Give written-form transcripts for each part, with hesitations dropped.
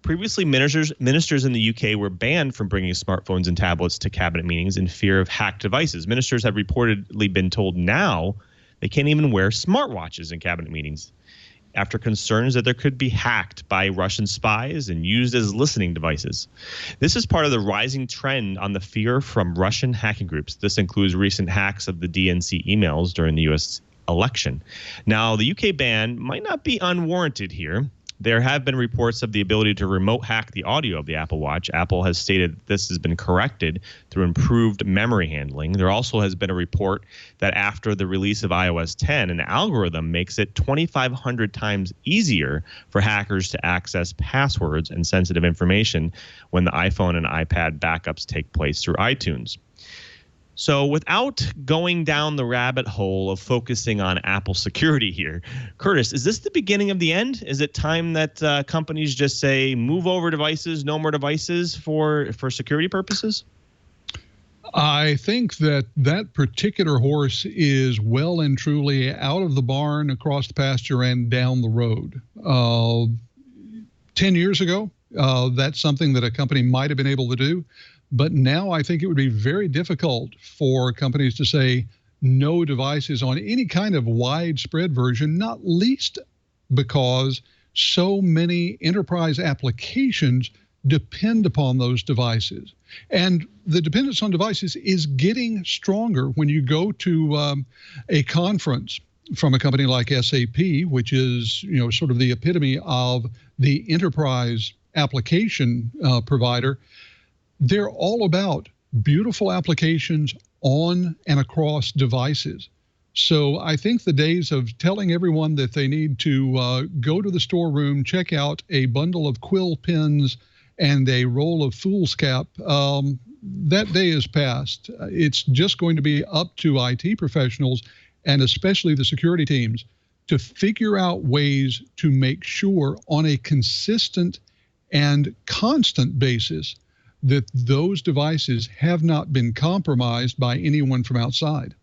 Previously, ministers in the UK were banned from bringing smartphones and tablets to cabinet meetings in fear of hacked devices. Ministers have reportedly been told now they can't even wear smartwatches in cabinet meetings after concerns that there could be hacked by Russian spies and used as listening devices. This is part of the rising trend on the fear from Russian hacking groups. This includes recent hacks of the DNC emails during the U.S. election. Now, the UK ban might not be unwarranted here. There have been reports of the ability to remote hack the audio of the Apple Watch. Apple has stated this has been corrected through improved memory handling. There also has been a report that after the release of iOS 10, an algorithm makes it 2,500 times easier for hackers to access passwords and sensitive information when the iPhone and iPad backups take place through iTunes. So without going down the rabbit hole of focusing on Apple security here, Curtis, is this the beginning of the end? Is it time that companies just say move over devices, no more devices for security purposes? I think that particular horse is well and truly out of the barn, across the pasture, and down the road. 10 years ago, that's something that a company might have been able to do. But now I think it would be very difficult for companies to say no devices on any kind of widespread version, not least because so many enterprise applications depend upon those devices. And the dependence on devices is getting stronger. When you go to a conference from a company like SAP, which is sort of the epitome of the enterprise application provider, they're all about beautiful applications on and across devices. So I think the days of telling everyone that they need to go to the storeroom, check out a bundle of quill pens and a roll of foolscap, that day is past. It's just going to be up to IT professionals, and especially the security teams, to figure out ways to make sure on a consistent and constant basis that those devices have not been compromised by anyone from outside.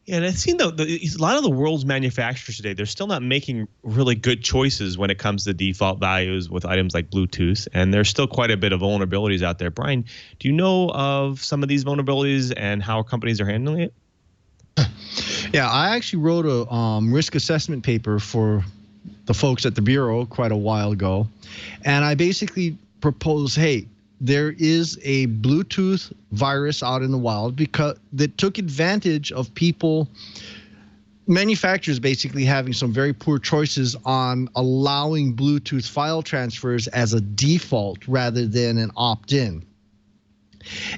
Yeah, and I've seen a lot of the world's manufacturers today, they're still not making really good choices when it comes to default values with items like Bluetooth, and there's still quite a bit of vulnerabilities out there. Brian, do you know of some of these vulnerabilities and how companies are handling it? Yeah, I actually wrote a risk assessment paper for the folks at the Bureau quite a while ago, and I basically propose, hey, there is a Bluetooth virus out in the wild that took advantage of manufacturers basically having some very poor choices on allowing Bluetooth file transfers as a default rather than an opt-in.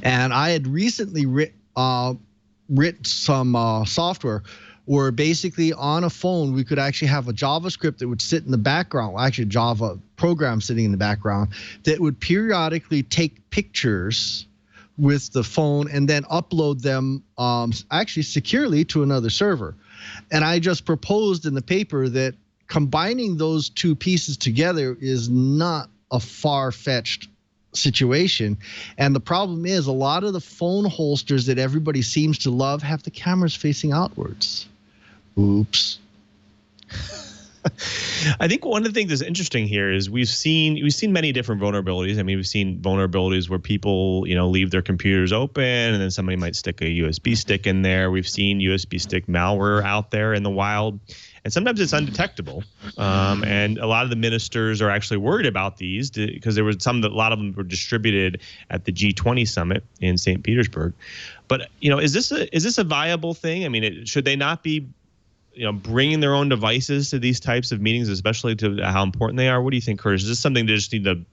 And I had recently written some software where basically on a phone, we could actually have a JavaScript that would sit in the background, well, actually a Java program sitting in the background, that would periodically take pictures with the phone and then upload them actually securely to another server. And I just proposed in the paper that combining those two pieces together is not a far-fetched situation. And the problem is a lot of the phone holsters that everybody seems to love have the cameras facing outwards. Oops. I think one of the things that's interesting here is we've seen many different vulnerabilities. I mean, we've seen vulnerabilities where people, leave their computers open and then somebody might stick a USB stick in there. We've seen USB stick malware out there in the wild, and sometimes it's undetectable. And a lot of the ministers are actually worried about these because there was a lot of them were distributed at the G20 summit in St. Petersburg. But, is this a viable thing? I mean, should they not be bringing their own devices to these types of meetings, especially to how important they are? What do you think, Curtis? Is this something they just need to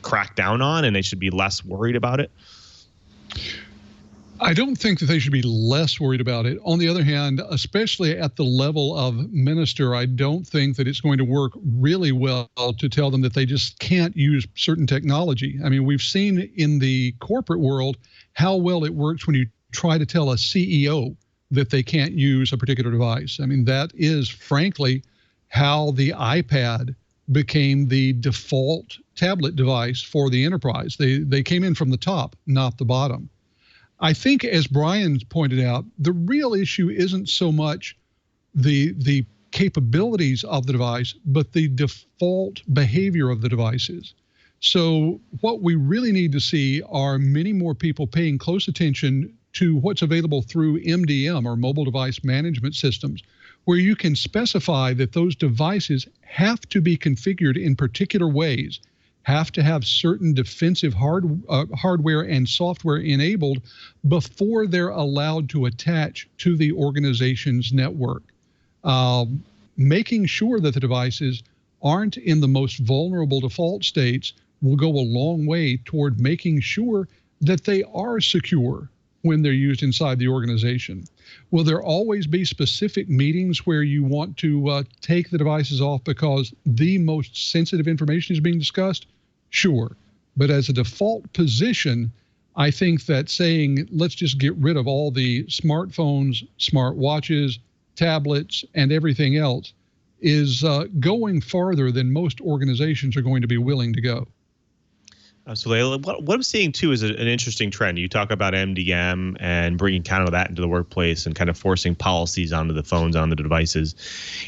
crack down on, and they should be less worried about it? I don't think that they should be less worried about it. On the other hand, especially at the level of minister, I don't think that it's going to work really well to tell them that they just can't use certain technology. I mean, we've seen in the corporate world how well it works when you try to tell a CEO that they can't use a particular device. I mean, that is frankly how the iPad became the default tablet device for the enterprise. They came in from the top, not the bottom. I think, as Brian pointed out, the real issue isn't so much the capabilities of the device, but the default behavior of the devices. So what we really need to see are many more people paying close attention to what's available through MDM, or mobile device management systems, where you can specify that those devices have to be configured in particular ways, have to have certain defensive hardware and software enabled before they're allowed to attach to the organization's network. Making sure that the devices aren't in the most vulnerable default states will go a long way toward making sure that they are secure when they're used inside the organization. Will there always be specific meetings where you want to take the devices off because the most sensitive information is being discussed? Sure. But as a default position, I think that saying, let's just get rid of all the smartphones, smartwatches, tablets, and everything else is going farther than most organizations are going to be willing to go. Absolutely. What I'm seeing too is an interesting trend. You talk about MDM and bringing kind of that into the workplace and kind of forcing policies onto the phones, on the devices.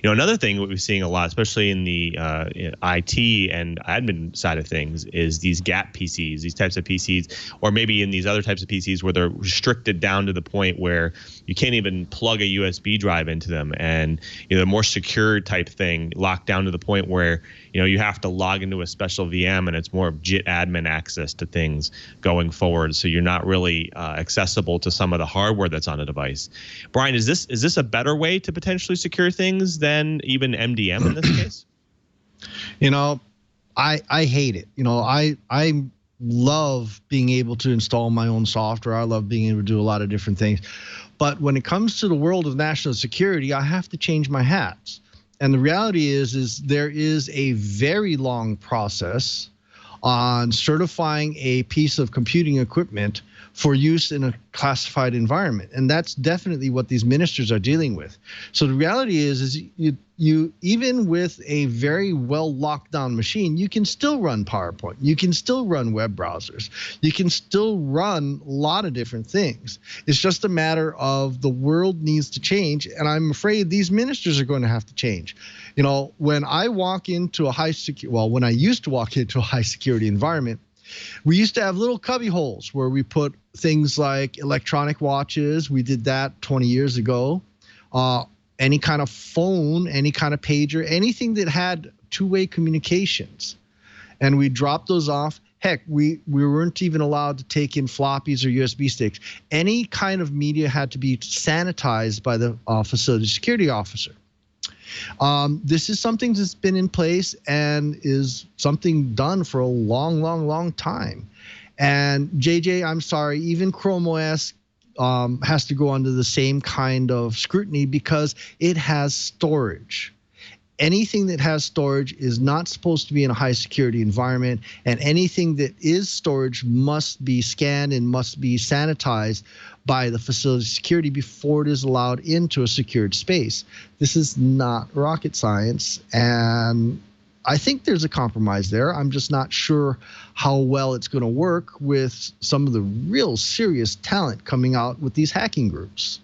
You know, another thing what we're seeing a lot, especially in the IT and admin side of things, is these gap PCs, these types of PCs, or maybe in these other types of PCs where they're restricted down to the point where you can't even plug a USB drive into them, and the more secure type thing, locked down to the point where you have to log into a special VM, and it's more of JIT admin access to things going forward, so you're not really accessible to some of the hardware that's on the device. Brian, is this a better way to potentially secure things than even MDM in this case? I hate it. I love being able to install my own software. I love being able to do a lot of different things. But when it comes to the world of national security, I have to change my hats. And the reality is there is a very long process on certifying a piece of computing equipment for use in a classified environment. And that's definitely what these ministers are dealing with. So the reality is you even with a very well locked down machine, you can still run PowerPoint. You can still run web browsers. You can still run a lot of different things. It's just a matter of the world needs to change. And I'm afraid these ministers are going to have to change. When I walk into when I used to walk into a high security environment, we used to have little cubby holes where we put things like electronic watches. We did that 20 years ago. Any kind of phone, any kind of pager, anything that had two-way communications. And we dropped those off. Heck, we weren't even allowed to take in floppies or USB sticks. Any kind of media had to be sanitized by the facility security officer. This is something that's been in place and is something done for a long, long, long time. And JJ, I'm sorry, even Chrome OS has to go under the same kind of scrutiny because it has storage. Anything that has storage is not supposed to be in a high security environment, and anything that is storage must be scanned and must be sanitized by the facility security before it is allowed into a secured space. This is not rocket science, and I think there's a compromise there. I'm just not sure how well it's going to work with some of the real serious talent coming out with these hacking groups.